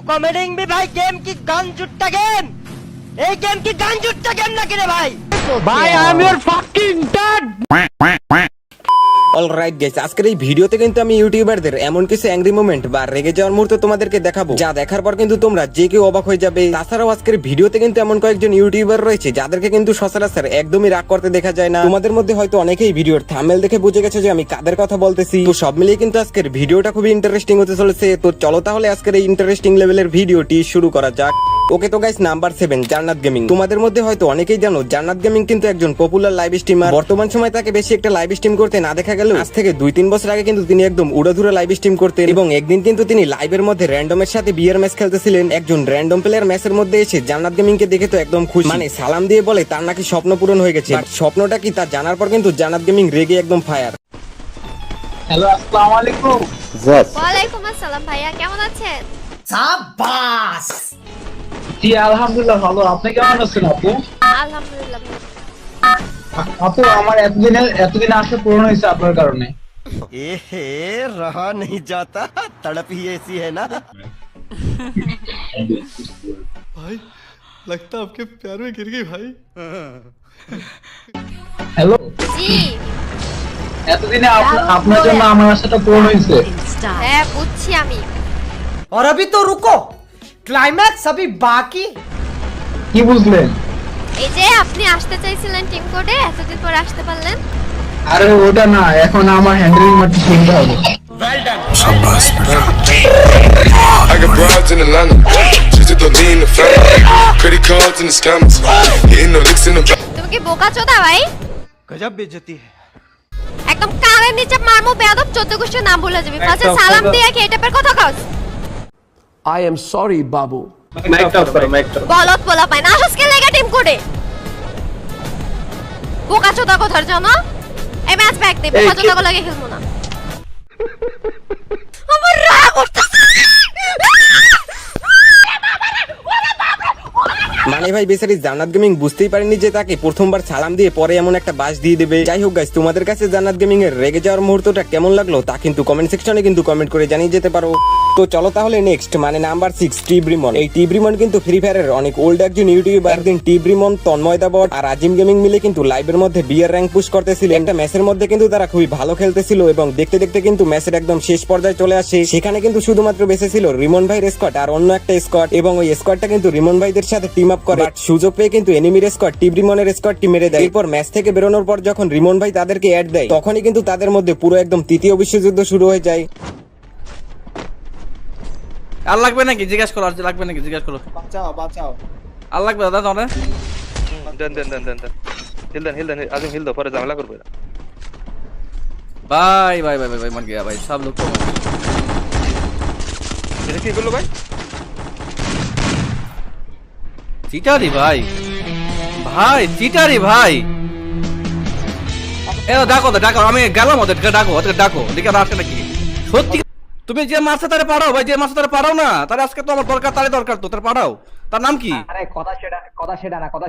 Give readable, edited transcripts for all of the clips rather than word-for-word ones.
कमेडिंग भी भाई गेम की गन जुट्टा गेम এই গেম কি গান জুটটা গেম নাকি রে ভাই ভাই I am your fucking dad alright guys আজকের এই ভিডিওতে কিন্তু আমি ইউটিউবারদের এমন কিছু অ্যাংরি মোমেন্ট বা রেগে যাওয়ার মুহূর্ত তোমাদেরকে দেখাবো যা দেখার পর কিন্তু তোমরা যে কেউ অবাক হয়ে যাবে। তাছাড়াও আজকের ভিডিওতে কিন্তু এমন কয়েকজন ইউটিউবার রয়েছে যাদেরকে কিন্তু সচরাচর একদমই রাগ করতে দেখা যায় না। তোমাদের মধ্যে হয়তো অনেকেই ভিডিওর থাম্বনেল দেখে বুঝে গেছো যে আমি কাদের কথা বলতেছি। তো সব মিলিয়ে কিন্তু আজকের ভিডিওটা খুবই ইন্টারেস্টিং হতে চলেছে। তো চলো তাহলে আজকের এই ইন্টারেস্টিং লেভেলের ভিডিওটি শুরু করা যাক। ওকে তো গাইস নাম্বার 7 জান্নাত গেমিং। তোমাদের মধ্যে হয়তো অনেকেই জানো জান্নাত গেমিং কিন্তু একজন পপুলার লাইভ স্ট্রিমার। বর্তমান সময় তাকে বেশি একটা লাইভ স্ট্রিম করতে না দেখা গেল আজ থেকে 2-3 বছর আগে কিন্তু তিনি একদম উড়াধুরা লাইভ স্ট্রিম করতেন এবং একদিন কিন্তু তিনি লাইভের মধ্যে র্যান্ডমের সাথে বিয়ার ম্যাচ খেলতেছিলেন। একজন র্যান্ডম প্লেয়ার ম্যাচের মধ্যে এসে জান্নাত গেমিং কে দেখে তো একদম খুশি, মানে সালাম দিয়ে বলে তার নাকি স্বপ্ন পূরণ হয়ে গেছে। স্বপ্নটা কি তা জানার পর কিন্তু জান্নাত গেমিং রেগে একদম ফায়ার। হ্যালো আসসালামু আলাইকুম। ওয়ালাইকুম আসসালাম ভাইয়া, কেমন আছেন? সাবাস। জি আলহামদুলিল্লাহ ভালো। আপনি কেমন আছেন আপু? আলহামদুলিল্লাহ। আপু আমার এতদিন আশা পূরণ হয়েছে আপনার কারণে। এহে रहा नहीं जाता तड़प ही ऐसी है ना। भाई लगता आपके प्यार में गिर गई भाई। হ্যালো, জি এতদিনে আপনার জন্য আমার আশাটা পূরণ হয়েছে। হ্যাঁ বুঝছি আমি। और अभी तो रुको, क्लाइमैक्स अभी बाकी। কি বুঝলেন? এই যে আপনি আসতে চাইছিলেন টিম কোডে, এতদিন পর আসতে পারলেন। আরে ওটা না, এখন আমার হ্যান্ডেলিং মারতে শিখতে হবে। I got broads in Atlanta, just to lean the family. Credit cards and the scammers, hitting the licks in the back. তুমি কি বোকা চোদা ভাই? गजब बेइज्जती है। একদম কানের নিচে মারমু বেয়াদব, 14 গোষ্ঠীর নাম ভুলে যাবি। ফাঁসে সালাম দিয়ে কি এটা পের কথা কস? I am sorry, Babu. বলত বলা পায় না, আসস কে লাগা টিম কোডে? বোকা চোদা কথার জন্য এই ম্যাচ ব্যাক দে, বোকা চোদা গো লাগে খেলবো না। আমার রাগ উঠতেছে। মানে ভাই বেচারি জান্নাত গেমিং বুঝতেই পারেনি যে তাকে প্রথমবার সালাম দিয়ে পরে এমন একটা বাস দিয়ে দেবে। যাই হোক গাইস, তোমাদের কাছে জান্নাত গেমিং এর রেগে যাওয়ার মুহূর্তটা কেমন লাগলো তা কিন্তু কমেন্ট সেকশনে কিন্তু কমেন্ট করে জানিয়ে যেতে পারো। তো চলো তাহলে নেক্সট মানে নাম্বার 6 টিব্রিমন। এই টিব্রিমন কিন্তু ফ্রি ফায়ারের অনেক ওল্ড একজন ইউটিউবার। একদিন টিব্রিমন, তন্ময় দাবট আর আজিম গেমিং মিলে কিন্তু লাইভের মধ্যে বিয়ার র্যাঙ্ক পুশ করতেছিল। একটা ম্যাচের মধ্যে কিন্তু তারা খুবই ভালো খেলতেছিল এবং দেখতে দেখতে কিন্তু ম্যাচের একদম শেষ পর্যায়ে চলে আসে। সেখানে কিন্তু শুধুমাত্র বেঁচে ছিল রিমন ভাইয়ের স্কোয়াড আর অন্য একটা স্কোয়াড এবং ওই স্কোয়াডটা কিন্তু রিমন ভাইদের সাথে টিম আপ করে। সুযোগ পেয়ে কিন্তু এনিমির স্কোয়াড টিব্রিমনের স্কোয়াডটি মেরে দেয়। এরপর ম্যাচ থেকে বেরোনোর পর যখন রিমন ভাই তাদেরকে অ্যাড দেয় তখনই কিন্তু তাদের মধ্যে পুরো একদম তৃতীয় বিশ্বযুদ্ধ শুরু হয়ে যায়। আর লাগবে নাকি জিজ্ঞাসা করো, আর লাগবে নাকি জিজ্ঞাসা করো। বাঁচাও। আর লাগবে দাদা তোরে? দেন আজিম হিল দাও, পরে ঝামেলা করবে। ভাই ভাই ভাই ভাই মর গয়া ভাই, সব লোক এটা কি করলো ভাই? চিটারি ভাই, ভাই চিটারি ভাই। এ ডাকো ডাকো, আমি গেলাম ওদের ডাকো, ওদের ডাকো, দেখে আসে নাকি সত্যি। তুমি যে মাছটা তারে পাঠাও ভাই, যে মাছটা তারে পাঠাও না, তার আজকে তো আমার দরকার, তারে দরকার তো, তার পাঠাও। তার নাম কি? আরে কথা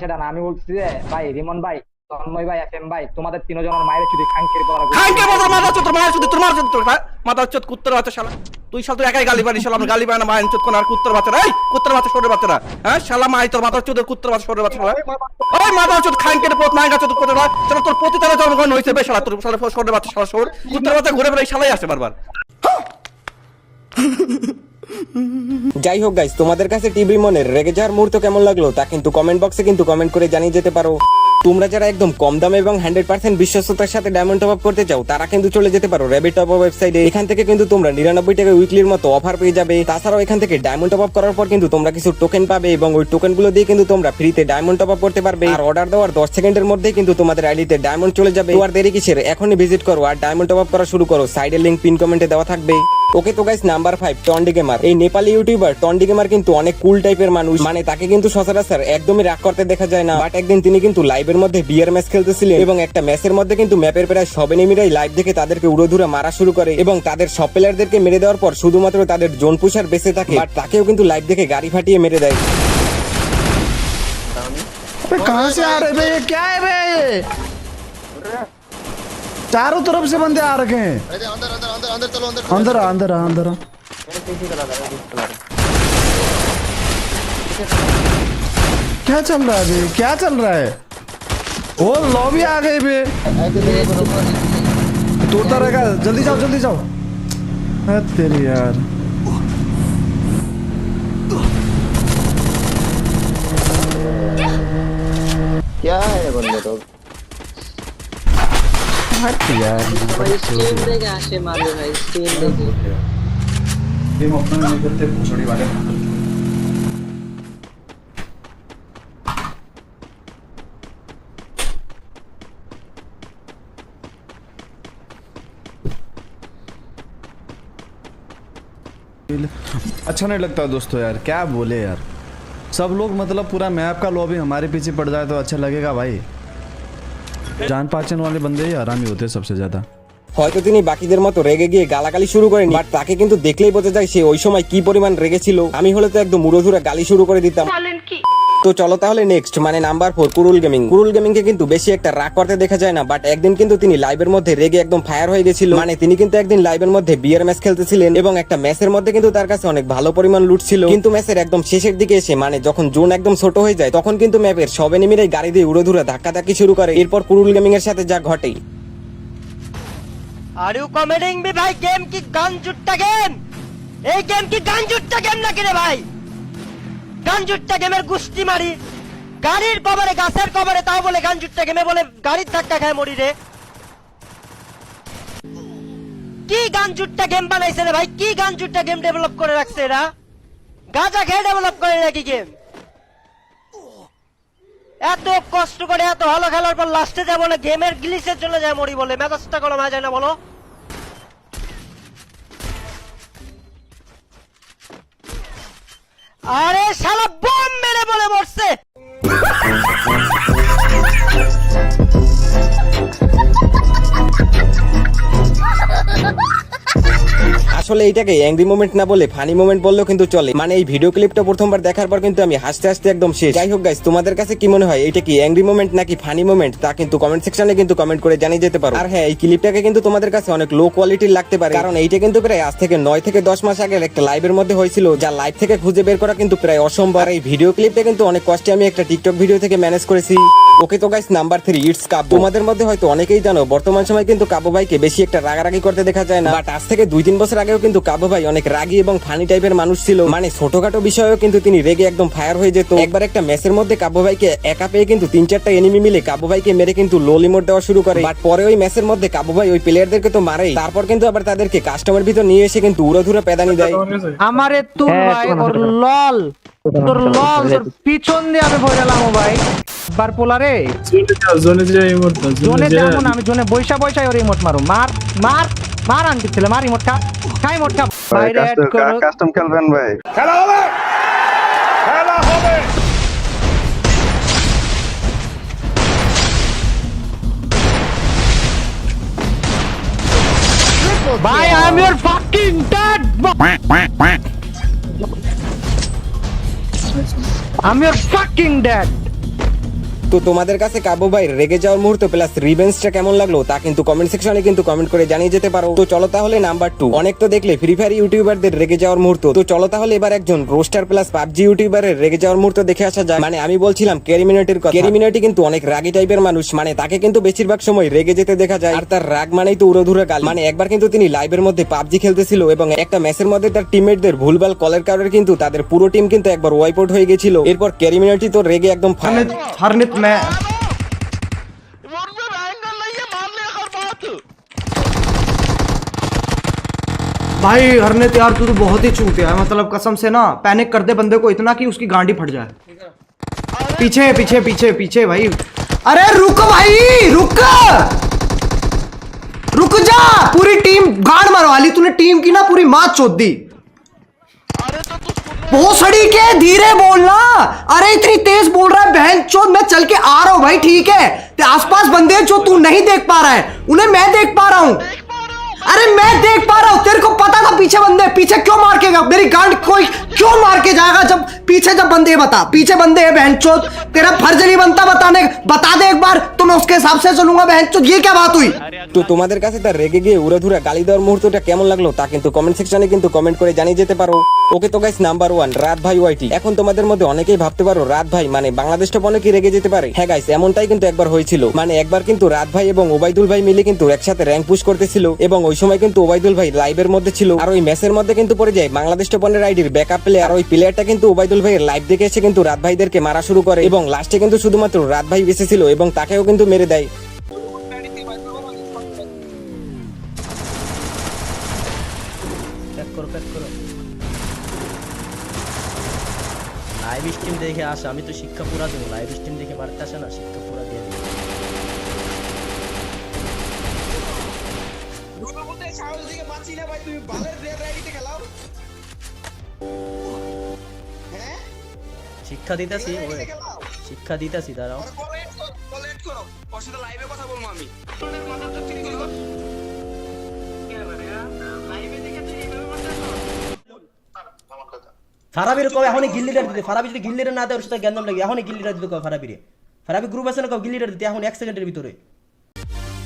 সেটা না আমি বলছি যে ভাই রিমন ভাই, তন্ময় ভাই, এফএম ভাই, তোমাদের তিনজনের মায়ের চুদি খাঙ্কের পড়া খাঙ্কে মাথা চোদ, তোর মায়ের চোদ, তোর মায়ের চোদ, তোর মাথা চোদ, কুত্তর বাচ্চা শালা। তুই শালা তুই একাই গালি পারিস, শালা আমরা গালি পাই না মায়ের চোদ কোন আর কুত্তর বাচ্চা। এই কুত্তর বাচ্চা সরের বাচ্চারা, হ্যাঁ শালা মাই তোর মাথা চোদের কুত্তর বাচ্চা সরের বাচ্চা। ওই মাথা চোদ খাঙ্কের পথ মায়ের চোদ কোথায় হয়? শালা তোর প্রতি তারা জন্মগ্রহণ হয়েছে বে শালা, তোর শালা সরের বাচ্চা, শালা সর কুত্তর বাচ্চা ঘুরে বেড়াই শালাই আসে বারবার। যাই হোক গাইস, তোমাদের কাছে টিব্রিমনের রেগে যাওয়ার মুহূর্ত কেমন লাগলো তা কিন্তু কমেন্ট বক্সে কিন্তু কমেন্ট করে জানিয়ে যেতে পারো। তোমরা যারা একদম কম দামে এবং 100% বিশ্বস্ততার সাথে ডায়মন্ড টপ আপ করতে চাও তারা কিন্তু চলে যেতে পারো রেবিট টপ আপ ওয়েবসাইটে। এখান থেকে কিন্তু তোমরা 99 টাকা উইকলির মতো অফার পেয়ে যাবে। তাছাড়াও এখান থেকে ডায়মন্ড টপ আপ করার পর কিন্তু তোমরা কিছু টোকেন পাবে এবং ওই টোকেনগুলো দিয়ে কিন্তু তোমরা ফ্রিতে ডায়মন্ড টপ আপ করতে পারবে। আর অর্ডার দেওয়ার 10 সেকেন্ডের মধ্যেই কিন্তু তোমাদের আইডিতে ডায়মন্ড চলে যাবে। তো আর দেরি কিসের, এখনই ভিজিট করো আর ডায়মন্ড টপ আপ করা শুরু করো। সাইডের লিংক পিন কমেন্টে দেওয়া থাকবে। ওকে তো গাইস নাম্বার 5 টন্ডি গেমার। এই নেপালি ইউটিউবার টন্ডি গেমার কিন্তু অনেক কুল টাইপের মানুষ, মানে তাকে কিন্তু সচরাচর একদমই রাগ করতে দেখা যায় না। বাট একদিন তিনি কিন্তু লাইভের মধ্যে বিয়ার ম্যাচ খেলতেছিলেন এবং একটা ম্যাচের মধ্যে কিন্তু ম্যাপের প্রায় সব এনিমিরাই লাইভ দেখে তাদেরকে উড়োধুরা মারা শুরু করে এবং তাদের সব প্লেয়ারদেরকে মেরে দেওয়ার পর শুধুমাত্র তাদের জোন পুশার বেঁচে থাকে। বাট তাকেও কিন্তু লাইভ দেখে গাড়ি ফাটিয়ে মেরে দেয়। कहाँ से आ रहे बे? ये क्या है बे? चारों तरफ से बंदे आ रखे हैं। अंदर चलो, अंदर आ। क्या चल रहा है अभी, क्या चल रहा है? वो लॉबी आ गई बे, तोड़ता रहेगा। जल्दी जाओ जल्दी जाओ। तेरी यार क्या है बंदे तो यार टीम अपना नहीं करते भोसड़ी वाले। अच्छा नहीं लगता दोस्तों यार, क्या बोले यार। सब लोग मतलब पूरा मैप का लॉबी हमारे पीछे पड़ जाए तो अच्छा लगेगा भाई। जान पहचान वाले बंदे ही आरामी होते हैं सबसे ज्यादा। হয়তো তিনি বাকিদের মতো রেগে গিয়ে গালাগালি শুরু করেন, বাট তাকে কিন্তু দেখলেই বোঝা যায় সে ওই সময় কি পরিমাণ রেগেছিল। আমি হলে তো একদম উড়োধুরা গালি শুরু করে দিতাম। তো চলো তাহলে নেক্সট মানে নাম্বার 4 কুরুল গেমিং। কুরুল গেমিং কে কিন্তু বেশি একটা রাগ করতে দেখা যায় না, বাট একদিন কিন্তু তিনি লাইভের মধ্যে রেগে একদম ফায়ার হয়ে গেছিল। মানে তিনি কিন্তু একদিন লাইভের মধ্যে বিয়ার ম্যাচ খেলতেছিলেন এবং একটা ম্যাচের মধ্যে কিন্তু তার কাছে অনেক ভালো পরিমাণ লুট ছিল, কিন্তু ম্যাচের একদম শেষের দিকে এসে মানে যখন জোন একদম ছোট হয়ে যায় তখন কিন্তু ম্যাপের সব এনিমিরাই গাড়ি দিয়ে উড়োধুরা ধাক্কাধাক্কি শুরু করে। এরপর কুরুল গেমিং এর সাথে যা ঘটে। আর ইউ কমেডিং মি ভাই? গেম কি গান জুট্টা গেম? এই গেম কি গান জুট্টা গেম নাকি রে ভাই? গান জুট্টা গেমের গুষ্টি মারি, গাড়ির কভারে গাছের কভারে, তাও বলে গান জুট্টা গেমে, বলে গাড়ির ধাক্কা খায় মরি রে। কি গান জুট্টা গেম বানাইছে রে ভাই? কি গান জুট্টা গেম ডেভেলপ করে রাখছে এরা? গাঁজা খেয়ে ডেভেলপ করে নাকি গেম? এত কষ্ট করে এত ভালো খেলার পর লাস্টে যা বলে গেমের গ্লিচের জন্য যায় মরি বলে, মেজাজটা গরম হয়ে যায় না বলো? আরে শালা বম মেরে বলে মরছে। আসলে এটাকে অ্যাংরি মোমেন্ট না বলে ফানি মোমেন্ট বললেও কিন্তু চলে। মানে এই ভিডিও ক্লিপটা প্রথমবার দেখার পর কিন্তু আমি হাসতে হাসতে একদম শেষ। যাই হোক গাইস, তোমাদের কাছে কি মনে হয় এটা কি অ্যাংরি মোমেন্ট নাকি ফানি মোমেন্ট তা কিন্তু কমেন্ট সেকশনে কিন্তু কমেন্ট করে জানিয়ে যেতে পারো। আর হ্যাঁ, এই ক্লিপটাকে কিন্তু তোমাদের কাছে অনেক লো কোয়ালিটির লাগতে পারে, কারণ এইটা কিন্তু প্রায় আজ থেকে 9 থেকে 10 মাস আগে একটা লাইভের মধ্যে হয়েছিল, যা লাইভ থেকে খুঁজে বের করা কিন্তু প্রায় অসম্ভব। এই ভিডিও ক্লিপটা কিন্তু অনেক কষ্টে আমি একটা টিকটক ভিডিও থেকে ম্যানেজ করেছি। ওকে তো গাইস, নাম্বার 3 ইটস কাব্য। তোমাদের মধ্যে হয়তো অনেকেই জানো বর্তমান সময় কিন্তু কাব্য ভাইকে বেশি একটা রাগারাগি করতে দেখা যায় না, বাট আজ থেকে 2-3 বছর আগেও কিন্তু কাব্য ভাই অনেক রাগী এবং ফানি টাইপের মানুষ ছিল। মানে ছোটখাটো বিষয়েও কিন্তু তিনি রেগে একদম ফায়ার হয়ে যেত। একবার একটা ম্যাচের মধ্যে কাব্য ভাইকে একা পেয়ে কিন্তু 3-4টা এনিমি মিলে কাব্য ভাইকে মেরে কিন্তু লো লিমোট দেওয়া শুরু করে। বাট পরে ওই ম্যাচের মধ্যে কাব্য ভাই ওই প্লেয়ারদেরকে তো মারেই, তারপর কিন্তু আবার তাদেরকে কাস্টমার ভিতর নিয়ে এসে কিন্তু উড়োধুরা পেদানি দেয়। আমারে তুই ভাই ওর লল, তোর লল তোর পিছন দিয়ে আমি ভরে গেলাম ভাই। বার পোলারে জোনে যা ইমোট জোনে যেমন আমি জোনে বৈশা বৈশা ওর ইমোট মারো, মার মার মার আনতে ছিল, মার ইমোট খা, খাই ইমোট খা। বাইরে অ্যাড করো, কাস্টম খেলবেন ভাই। ভাই I am your fucking dad, I am your fucking dad. তো তোমাদের কাছে কাব্য ভাই রেগে যাওয়ার মুহূর্ত প্লাস রিভেঞ্জটা কেমন লাগলো তা কিন্তু কমেন্ট সেকশনে কিন্তু কমেন্ট করে জানিয়ে যেতে পারো। তো চলো তাহলে নাম্বার 2, অনেক তো দেখলে ফ্রি ফায়ার ইউটিউবারদের রেগে যাওয়ার মুহূর্ত। তো চলো তাহলে এবার একজন রোস্টার প্লাস পাবজি ইউটিউবারের রেগে যাওয়ার মুহূর্ত দেখে আসা যায়। মানে আমি বলছিলাম ক্যারিমিনেটির কথা। ক্যারিমিনেটি কিন্তু অনেক রাগী টাইপের মানুষ, মানে তাকে কিন্তু বেশিরভাগ সময় রেগে যেতে দেখা যায়, আর তার রাগ মানেই তো উড়োধুরা গাল। মানে একবার কিন্তু তিনি লাইভের মধ্যে পাবজি খেলতেছিল এবং একটা ম্যাচের মধ্যে তার টিমমেটদের ভুলভাল কলের কারণে কিন্তু তাদের পুরো টিম কিন্তু একবার ওয়াইপ আউট হয়ে গেছিল। এরপর ক্যারিমিনেটি তো রেগে একদম हरनित मैं भाई हरनित यार तू तो बहुत ही चूतिया है, मतलब कसम से ना पैनिक कर दे बंदे को इतना कि उसकी गांडी फट जाए। पीछे पीछे पीछे पीछे भाई, अरे रुक भाई रुक, रुक जा। पूरी टीम गांड मरवा ली तूने, टीम की ना पूरी माँ चोद दी। भोसड़ी के धीरे बोलना, अरे इतनी तेज बोल रहा है बहन चोद। मैं चल के आ रहा हूँ भाई, ठीक है? ते आसपास बंदे हैं जो तू नहीं देख पा रहा है, उन्हें मैं देख पा रहा हूँ। अरे मैं देख पा रहा हूँ, तेरे को पता था पीछे बंदे, पीछे क्यों मार के गया मेरी गांड, कोई क्यों मार के जाएगा जब पीछे जब बंदे, बता पीछे बंदे है बहनचोद, तेरा फर्ज नहीं बनता बताने, बता दे एक बार तो मैं उसके हिसाब से चलूंगा बहनचोद, ये क्या बात हुई? তো তোমাদের কাছে তার রেগে গিয়ে উড়াধুরা গালি দেওয়ার মুহূর্তটা কেমন লাগলো তা কিন্তু কমেন্ট সেকশনে কিন্তু কমেন্ট করে জানিয়ে যেতে পারো। ওকে তো গাইস, নাম্বার 1 রাত ভাই ওয়াইটি। এখন তোমাদের মধ্যে অনেকেই ভাবতে পারো রাত ভাই মানে বাংলাদেশ টপ অনেকেই রেগে যেতে পারে। হ্যাঁ গাইস, এমনটাই কিন্তু একবার হয়েছিল। মানে একবার কিন্তু রাত ভাই এবং ওবাইদুল ভাই মিলে কিন্তু একসাথে র্যাঙ্ক পুশ করতেছিল এবং ওই সময় কিন্তু ওবাইদুল ভাই লাইভের মধ্যে ছিল, আর ওই ম্যাচের মধ্যে কিন্তু পড়ে যায় বাংলাদেশ টপ অনের আইডির ব্যাকআপ প্লেয়ার। ওই প্লেয়ারটা কিন্তু ওবাইদুল ভাইয়ের লাইভ দেখে এসে কিন্তু রাত ভাইদেরকে মারা শুরু করে এবং লাস্টে কিন্তু শুধুমাত্র রাত ভাই বেঁচে ছিল এবং তাকেও কিন্তু মেরে দেয়। লাইভ স্ট্রিম দেখে আসে, আমি তো শিক্ষা পুরা দেবো, লাইভ স্ট্রিম দেখে বাড়তে আসে না, শিক্ষা পুরা দিয়ে দিই। শিক্ষা দিতেছি, শিক্ষা দিতেছি, দাঁড়াও। ফারাবির কবে এখনই গিল্লিটার দিতে, ফারাবি যদি গিল্লিটার না দেয় ওর সাথে জ্ঞানদম লাগে, এখনই গিল্লিটার দিতে কবে ফারাবিরে, ফারাবি গ্রুপ আছে না কবে গিল্লিটার দিতে এখন 1 সেকেন্ডের ভিতরে।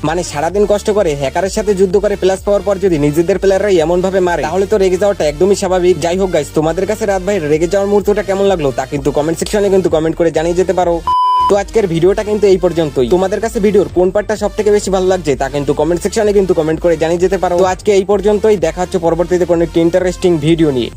মানে সারাদিন কষ্ট করে হ্যাকারের সাথে যুদ্ধ করে প্লাস পাওয়ার পর যদি নিজেদের প্লেয়াররাই এমন ভাবে মারে তাহলে তো রেগে যাওয়াটা একদমই স্বাভাবিক। যাই হোক গাইস, তোমাদের কাছে রাত ভাই রেগে যাওয়ার মুহূর্তটা কেমন লাগলো তা কিন্তু কমেন্ট সেকশনে কিন্তু কমেন্ট করে জানিয়ে যেতে পারো। তো আজকের ভিডিওটা কিন্তু এই পর্যন্তই। তোমাদের কাছে ভিডিওর কোন পার্টটা সবথেকে বেশি ভালো লাগছে তা কিন্তু কমেন্ট সেকশনে কিন্তু কমেন্ট করে জানিয়ে যেতে পারো। তো আজকে এই পর্যন্তই, দেখা হচ্ছে পরবর্তীতে কোনো একটি ইন্টারেস্টিং ভিডিও নিয়ে।